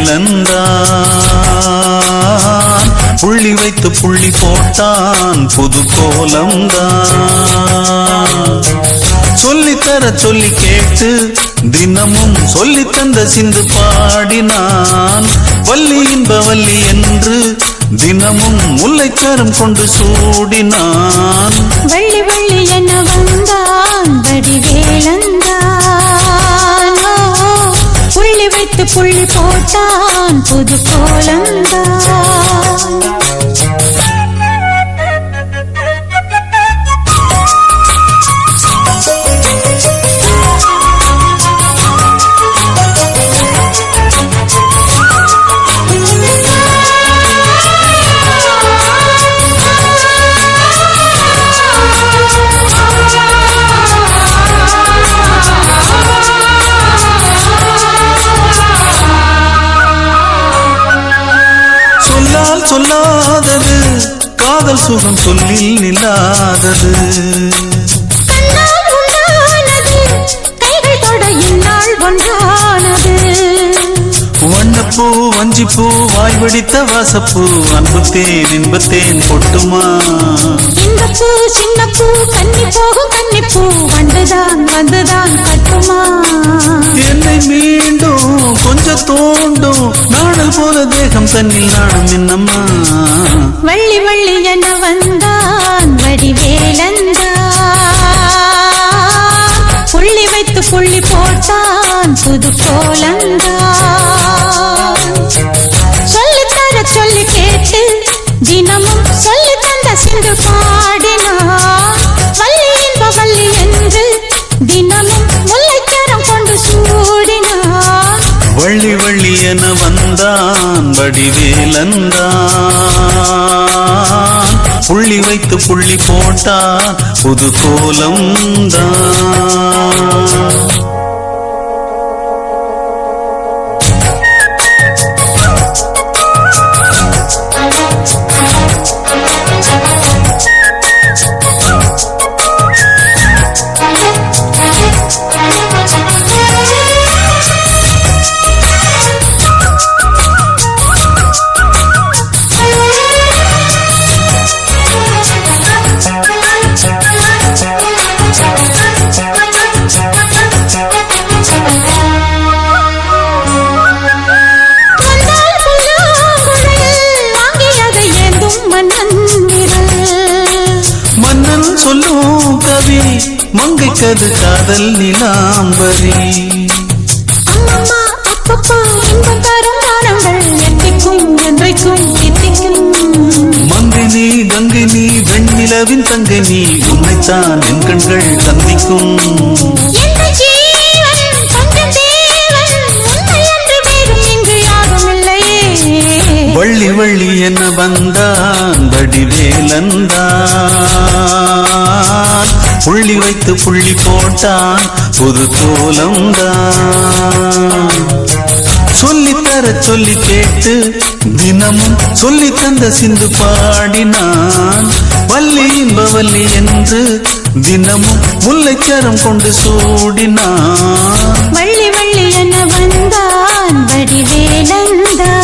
வடிவேலந்தான் புள்ளி வைத்து புள்ளி போட்டான் புது கோலம்தான் சொல்லித்தர சொல்லி கேட்டு தினமும் சொல்லி தந்த சிந்து பாடினான் வள்ளி இன்ப வள்ளி என்று தினமும் முல்லைச்சாரம் கொண்டு சூடினான் வள்ளி வள்ளி என வந்தான் வடிவேலந்தான் புள்ளி வைத்து புள்ளி போட்டான் புது கோலம்தான் சொல்லாதது காதல் சுகம் சொல்லில் நில்லாதது வண்ணப்பூ வஞ்சிப்பூ வாய் வடித்த வாசப்பூ அன்புத்தேன் இன்பத்தேன் பொட்டுமா இந்த பூ சின்ன பூ கன்னி போகும் கன்னிப்பூ வந்துதான் வந்துதான் கட்டுமா என்னை மீண்டும் கொஞ்சம் தோண்டும் நாடல் போல தேகம் தன்னில் நாடும் என்னம்மா வள்ளி வள்ளி என வந்தான் வடிவேலந்தான் புள்ளி வைத்து புள்ளி போட்டான் புது கோலந்தான் சொல்லித்தர சொல்லி கேட்டு தினமும் சொல்லி தந்த சிந்து பாடினான் வள்ளி இன்ப வள்ளி என்று தினமும் முல்லைச்சாரம் கொண்டு சூடினான் வள்ளி வள்ளி என வந்தான் வடிவேலந்தான் புள்ளி வைத்து புள்ளி போட்டான் புது கோலம்தான் சொல்லும் கவி மங்கைக்கது காதல் நிலாம்பரி அம்மம்மா அப்பப்பா இன்பம் தரும் வானங்கள் எத்திக்கும் என்றைக்கும் எத்திக்கும் மங்கை நீ கங்கை நீ வெண்ணிலவின் தங்கை நீ உன்னைத்தான் என் கண்கள் சந்திக்கும் வள்ளி வள்ளி என வந்தான் வடிவேலந்தான் புள்ளி வைத்து புள்ளி போட்டான் புது கோலம்தான் சொல்லித்தர சொல்லி கேட்டு தினமும் சொல்லி தந்த சிந்து பாடினான் வள்ளி இன்ப வள்ளி என்று தினமும் முல்லைச்சாரம் கொண்டு சூடினான் வள்ளி வள்ளி என வந்தான் வடிவேலந்தான்